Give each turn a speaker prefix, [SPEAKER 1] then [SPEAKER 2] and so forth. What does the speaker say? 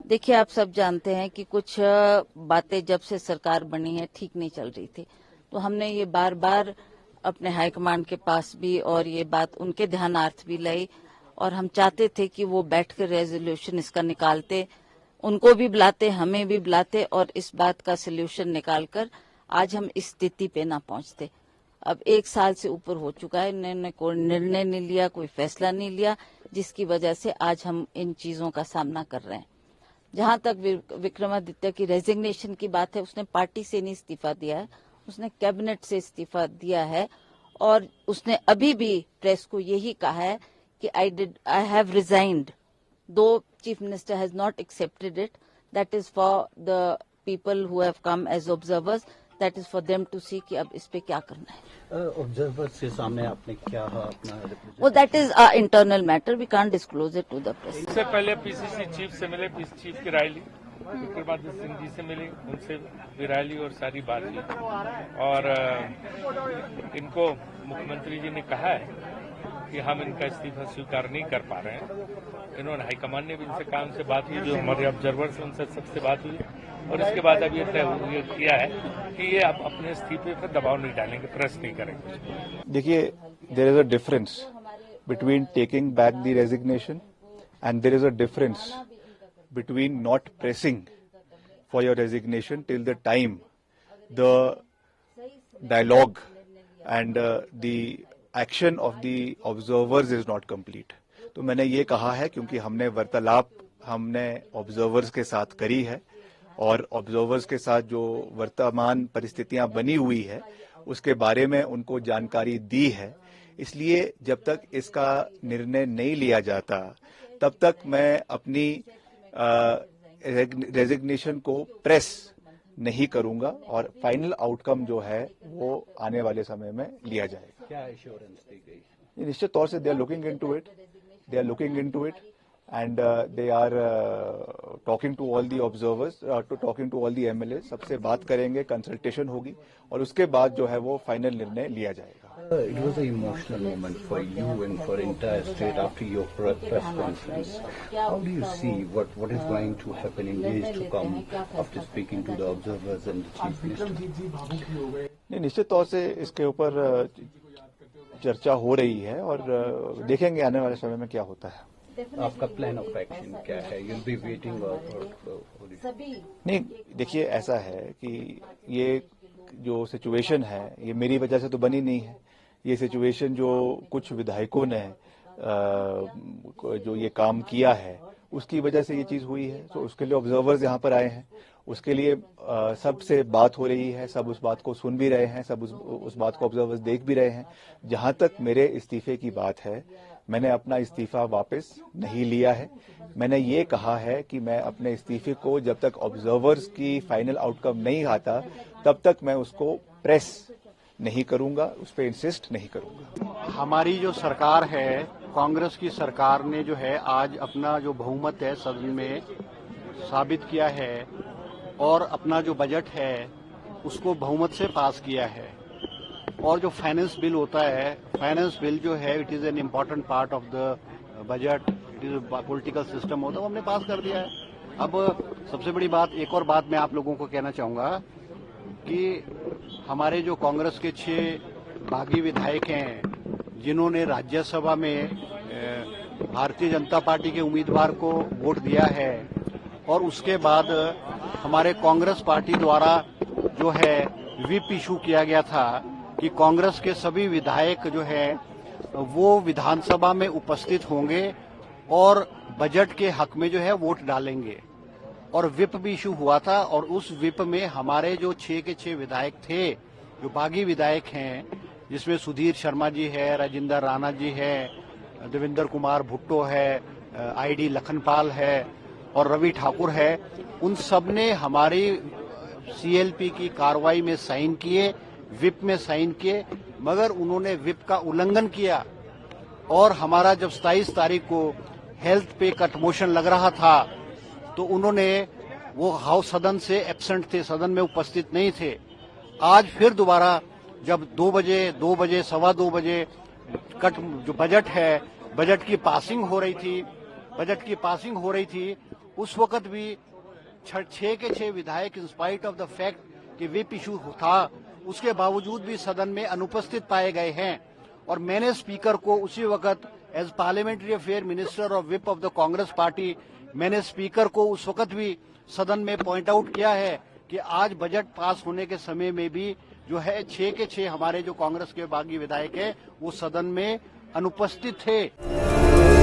[SPEAKER 1] देखिए, आप सब जानते हैं कि कुछ बातें जब से सरकार बनी है ठीक नहीं चल रही थी, तो हमने ये बार बार अपने हाईकमांड के पास भी और ये बात उनके ध्यानार्थ भी लाई, और हम चाहते थे कि वो बैठकर रेजोल्यूशन इसका निकालते, उनको भी बुलाते, हमें भी बुलाते, और इस बात का सोल्यूशन निकालकर आज हम इस स्थिति पे ना पहुंचते। अब 1 साल से ऊपर हो चुका है, इन्होंने कोई निर्णय नहीं लिया, कोई फैसला नहीं लिया, जिसकी वजह से आज हम इन चीजों का सामना कर रहे हैं। जहां तक विक्रमादित्य की रेजिग्नेशन की बात है, उसने पार्टी से नहीं इस्तीफा दिया है, उसने कैबिनेट से इस्तीफा दिया है, और उसने अभी भी प्रेस को यही कहा है कि I have resigned, though chief minister has not accepted it, that is for the people who have come as observers, that is for them to see कि अब इस पे क्या करना है।
[SPEAKER 2] ऑब्जर्वर्स के सामने आपने क्या अपना
[SPEAKER 1] वो that is internal matter, we can't disclose it to the press.
[SPEAKER 3] इससे पहले पीसीसी चीफ से मिले, चीफ की राय ली, विक्रमादित्य सिंह जी से मिले, उनसे भी राय ली और सारी बात ली, और इनको मुख्यमंत्री जी ने कहा है कि हम इनका इस्तीफा स्वीकार नहीं कर पा रहे हैं। इन्होंने हाईकमान ने भी इनसे कहा, उनसे बात हुई, जो हमारे ऑब्जर्वर्स हैं उनसे सबसे बात हुई, और इसके बाद अब ये तय किया है कि ये अब अपने इस्तीफे पर दबाव नहीं डालेंगे, प्रेस नहीं करेंगे।
[SPEAKER 4] देखिए, there is a difference between taking back the resignation and there is a difference between not pressing for your resignation till the time the dialogue and the action of the observers is not complete. तो मैंने ये कहा है क्योंकि हमने वार्तालाप हमने observers के साथ करी है, और ऑब्जर्वर्स के साथ जो वर्तमान परिस्थितियां बनी हुई है उसके बारे में उनको जानकारी दी है। इसलिए जब तक इसका निर्णय नहीं लिया जाता तब तक मैं अपनी रेजिग्नेशन को प्रेस नहीं करूंगा, और फाइनल आउटकम जो है वो आने वाले समय में लिया जाएगा।
[SPEAKER 2] क्या एश्योरेंस दी गई?
[SPEAKER 4] निश्चित तौर से they are looking into it and they are talking to all the observers, talking to all the MLA, सबसे बात करेंगे, कंसल्टेशन होगी, और उसके बाद जो है वो फाइनल निर्णय लिया जाएगा।
[SPEAKER 2] It was an emotional moment for you and for entire state after your press conference. How do you see what is going to happen in days to come after speaking to the observers and the chief minister?
[SPEAKER 4] नहीं, निश्चित तौर से इसके ऊपर चर्चा हो रही है, और देखेंगे आने वाले समय में क्या होता है।
[SPEAKER 2] आपका प्लान ऑफ एक्शन क्या है? You'll be waiting
[SPEAKER 4] नहीं, देखिए, ऐसा है कि ये जो सिचुएशन है ये मेरी वजह से तो बनी नहीं है। ये सिचुएशन जो कुछ विधायकों ने जो ये काम किया है उसकी वजह से ये चीज हुई है, तो उसके लिए ऑब्जर्वर्स यहाँ पर आए हैं, उसके लिए सबसे बात हो रही है, सब उस बात को सुन भी रहे हैं, सब उस बात को ऑब्जर्वर्स देख भी रहे हैं। जहां तक मेरे इस्तीफे की बात है, मैंने अपना इस्तीफा वापस नहीं लिया है। मैंने ये कहा है कि मैं अपने इस्तीफे को जब तक ऑब्जर्वर्स की फाइनल आउटकम नहीं आता तब तक मैं उसको प्रेस नहीं करूंगा, उस पर इंसिस्ट नहीं करूंगा।
[SPEAKER 5] हमारी जो सरकार है, कांग्रेस की सरकार ने जो है आज अपना जो बहुमत है सदन में साबित किया है, और अपना जो बजट है उसको बहुमत से पास किया है। और जो फाइनेंस बिल होता है, फाइनेंस बिल जो है it is an important part of the budget, it is political system होता है, वो हमने पास कर दिया है। अब सबसे बड़ी बात, एक और बात मैं आप लोगों को कहना चाहूंगा कि हमारे जो कांग्रेस के 6 बागी विधायक हैं जिन्होंने राज्यसभा में भारतीय जनता पार्टी के उम्मीदवार को वोट दिया है, और उसके बाद हमारे कांग्रेस पार्टी द्वारा जो है व्हिप इशू किया गया था कि कांग्रेस के सभी विधायक जो है वो विधानसभा में उपस्थित होंगे और बजट के हक में जो है वोट डालेंगे, और व्हिप भी इशू हुआ था। और उस व्हिप में हमारे जो 6 के 6 विधायक थे, जो बागी विधायक हैं, जिसमें सुधीर शर्मा जी है, राजेंद्र राणा जी है, देवेंद्र कुमार भुट्टो है, आईडी लखनपाल है और रवि ठाकुर है, उन सब ने हमारी सीएलपी की कार्रवाई में साइन किए, व्हिप में साइन किए, मगर उन्होंने व्हिप का उल्लंघन किया। और हमारा जब 27 तारीख को हेल्थ पे कट मोशन लग रहा था तो उन्होंने वो हाउस सदन से एब्सेंट थे, सदन में उपस्थित नहीं थे। आज फिर दोबारा जब 2 बजे, सवा 2 बजे जो बजट है, बजट की पासिंग हो रही थी, उस वक्त भी 6 के 6 विधायक in spite of the fact कि विप इशू था उसके बावजूद भी सदन में अनुपस्थित पाए गए हैं। और मैंने स्पीकर को उसी वक्त एज पार्लियामेंट्री अफेयर मिनिस्टर और whip of the Congress party मैंने स्पीकर को उस वक्त भी सदन में पॉइंट आउट किया है कि आज बजट पास होने के समय में भी जो है 6 के 6 हमारे जो कांग्रेस के बागी विधायक है वो सदन में अनुपस्थित थे।